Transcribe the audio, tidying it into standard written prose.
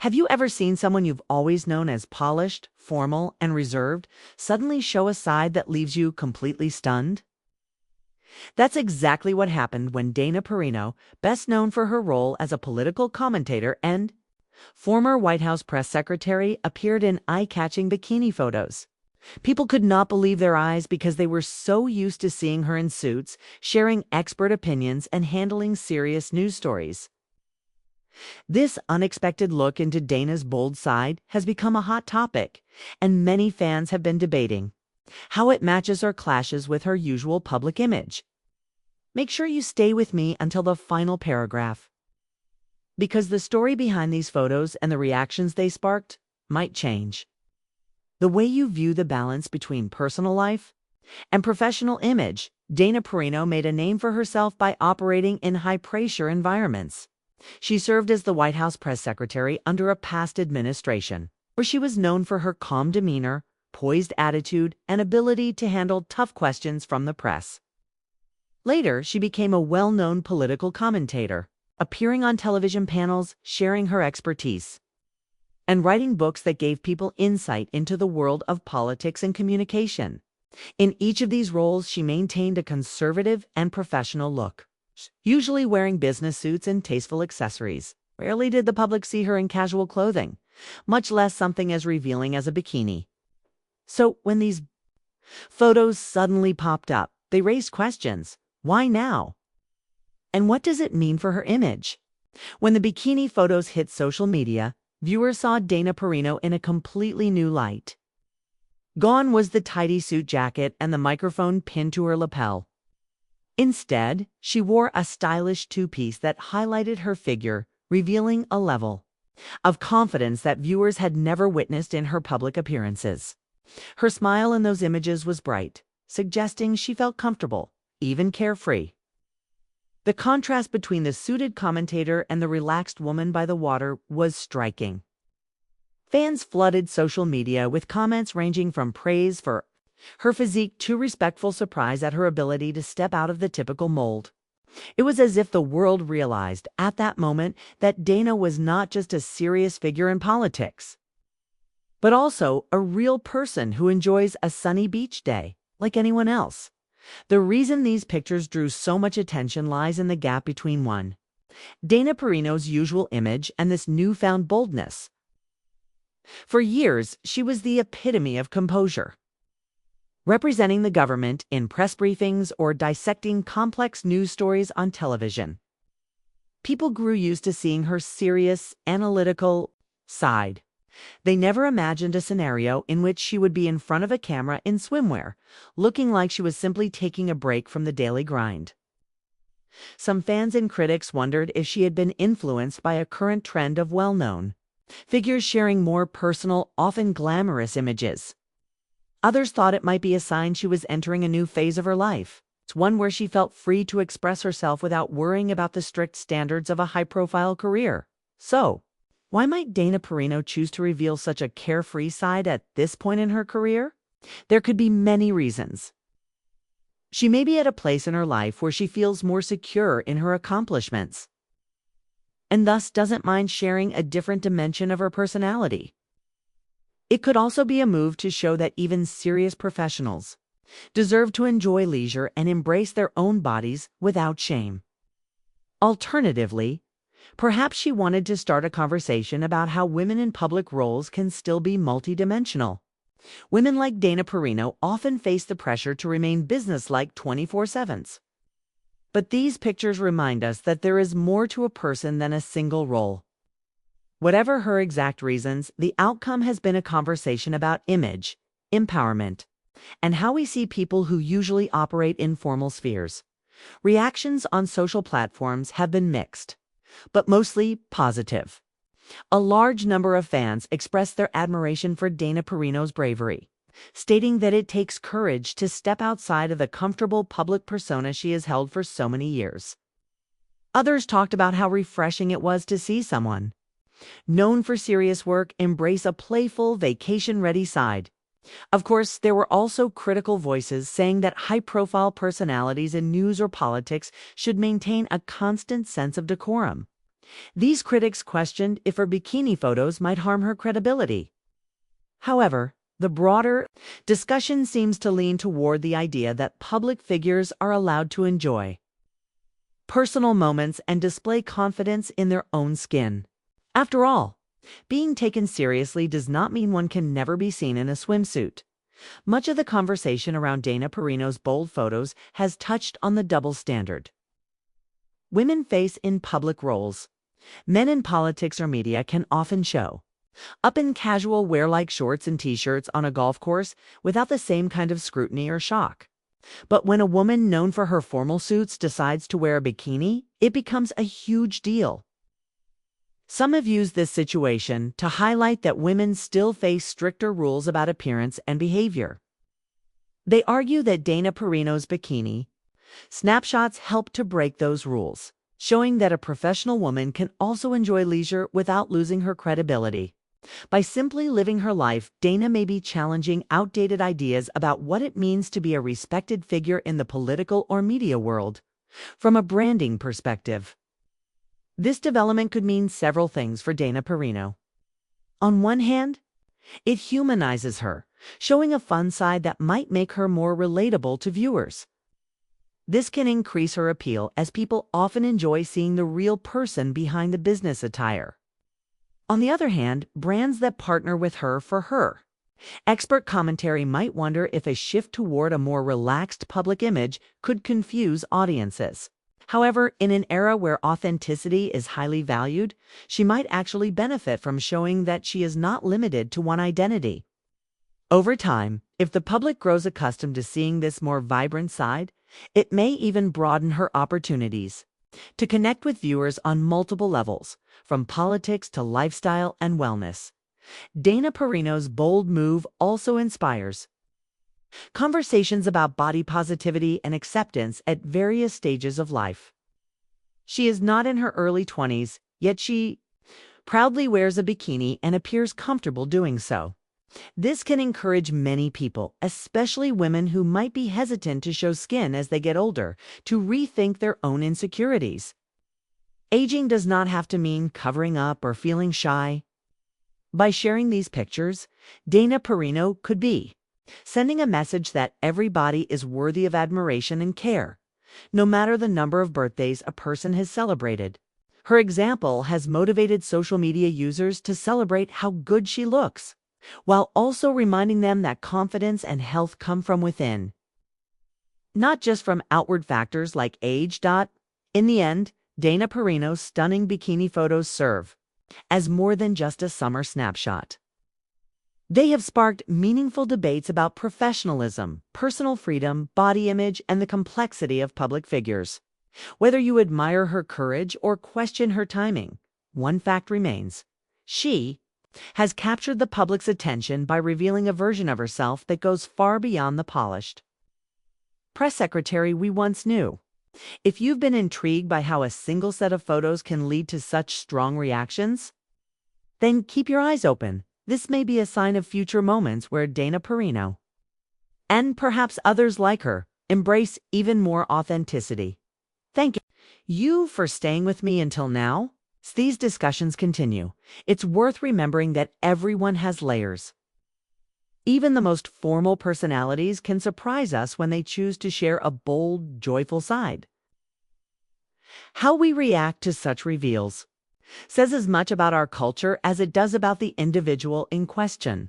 Have you ever seen someone you've always known as polished, formal, and reserved suddenly show a side that leaves you completely stunned? That's exactly what happened when Dana Perino, best known for her role as a political commentator and former White House press secretary, appeared in eye-catching bikini photos. People could not believe their eyes because they were so used to seeing her in suits, sharing expert opinions, and handling serious news stories. This unexpected look into Dana's bold side has become a hot topic, and many fans have been debating how it matches or clashes with her usual public image. Make sure you stay with me until the final paragraph, because the story behind these photos and the reactions they sparked might change the way you view the balance between personal life and professional image. Dana Perino made a name for herself by operating in high-pressure environments. She served as the White House press secretary under a past administration, where she was known for her calm demeanor, poised attitude, and ability to handle tough questions from the press. Later, she became a well-known political commentator, appearing on television panels, sharing her expertise, and writing books that gave people insight into the world of politics and communication. In each of these roles, she maintained a conservative and professional look, usually wearing business suits and tasteful accessories. Rarely did the public see her in casual clothing, much less something as revealing as a bikini. So when these photos suddenly popped up, they raised questions. Why now? And what does it mean for her image? When the bikini photos hit social media, viewers saw Dana Perino in a completely new light. Gone was the tidy suit jacket and the microphone pinned to her lapel. Instead, she wore a stylish two-piece that highlighted her figure, revealing a level of confidence that viewers had never witnessed in her public appearances. Her smile in those images was bright, suggesting she felt comfortable, even carefree. The contrast between the suited commentator and the relaxed woman by the water was striking. Fans flooded social media with comments ranging from praise for her physique to respectful surprise at her ability to step out of the typical mold. It was as if the world realized at that moment that Dana was not just a serious figure in politics, but also a real person who enjoys a sunny beach day like anyone else. The reason these pictures drew so much attention lies in the gap between Dana Perino's usual image and this newfound boldness. For years, she was the epitome of composure, representing the government in press briefings or dissecting complex news stories on television. People grew used to seeing her serious, analytical side. They never imagined a scenario in which she would be in front of a camera in swimwear, looking like she was simply taking a break from the daily grind. Some fans and critics wondered if she had been influenced by a current trend of well-known figures sharing more personal, often glamorous images. Others thought it might be a sign she was entering a new phase of her life. It's one where she felt free to express herself without worrying about the strict standards of a high-profile career. So, why might Dana Perino choose to reveal such a carefree side at this point in her career? There could be many reasons. She may be at a place in her life where she feels more secure in her accomplishments, and thus doesn't mind sharing a different dimension of her personality. It could also be a move to show that even serious professionals deserve to enjoy leisure and embrace their own bodies without shame. Alternatively, perhaps she wanted to start a conversation about how women in public roles can still be multidimensional. Women like Dana Perino often face the pressure to remain businesslike 24/7. But these pictures remind us that there is more to a person than a single role. Whatever her exact reasons, the outcome has been a conversation about image, empowerment, and how we see people who usually operate in formal spheres. Reactions on social platforms have been mixed, but mostly positive. A large number of fans expressed their admiration for Dana Perino's bravery, stating that it takes courage to step outside of the comfortable public persona she has held for so many years. Others talked about how refreshing it was to see someone known for serious work embrace a playful, vacation-ready side. Of course, there were also critical voices saying that high-profile personalities in news or politics should maintain a constant sense of decorum. These critics questioned if her bikini photos might harm her credibility. However, the broader discussion seems to lean toward the idea that public figures are allowed to enjoy personal moments and display confidence in their own skin. After all, being taken seriously does not mean one can never be seen in a swimsuit. Much of the conversation around Dana Perino's bold photos has touched on the double standard women face in public roles. Men in politics or media can often show up in casual wear like shorts and t-shirts on a golf course without the same kind of scrutiny or shock. But when a woman known for her formal suits decides to wear a bikini, it becomes a huge deal. Some have used this situation to highlight that women still face stricter rules about appearance and behavior. They argue that Dana Perino's bikini snapshots help to break those rules, showing that a professional woman can also enjoy leisure without losing her credibility. By simply living her life, Dana may be challenging outdated ideas about what it means to be a respected figure in the political or media world. From a branding perspective, this development could mean several things for Dana Perino. On one hand, it humanizes her, showing a fun side that might make her more relatable to viewers. This can increase her appeal as people often enjoy seeing the real person behind the business attire. On the other hand, brands that partner with her for her expert commentary might wonder if a shift toward a more relaxed public image could confuse audiences. However, in an era where authenticity is highly valued, she might actually benefit from showing that she is not limited to one identity. Over time, if the public grows accustomed to seeing this more vibrant side, it may even broaden her opportunities to connect with viewers on multiple levels, from politics to lifestyle and wellness. Dana Perino's bold move also inspires conversations about body positivity and acceptance at various stages of life. She is not in her early 20s, yet she proudly wears a bikini and appears comfortable doing so. This can encourage many people, especially women who might be hesitant to show skin as they get older, to rethink their own insecurities. Aging does not have to mean covering up or feeling shy. By sharing these pictures, Dana Perino could be sending a message that every body is worthy of admiration and care, no matter the number of birthdays a person has celebrated. Her example has motivated social media users to celebrate how good she looks, while also reminding them that confidence and health come from within, not just from outward factors like age. In the end, Dana Perino's stunning bikini photos serve as more than just a summer snapshot. They have sparked meaningful debates about professionalism, personal freedom, body image, and the complexity of public figures. Whether you admire her courage or question her timing, one fact remains: she has captured the public's attention by revealing a version of herself that goes far beyond the polished press secretary we once knew. If you've been intrigued by how a single set of photos can lead to such strong reactions, then keep your eyes open. This may be a sign of future moments where Dana Perino, and perhaps others like her, embrace even more authenticity. Thank you for staying with me until now. As these discussions continue, it's worth remembering that everyone has layers. Even the most formal personalities can surprise us when they choose to share a bold, joyful side. How we react to such reveals says as much about our culture as it does about the individual in question.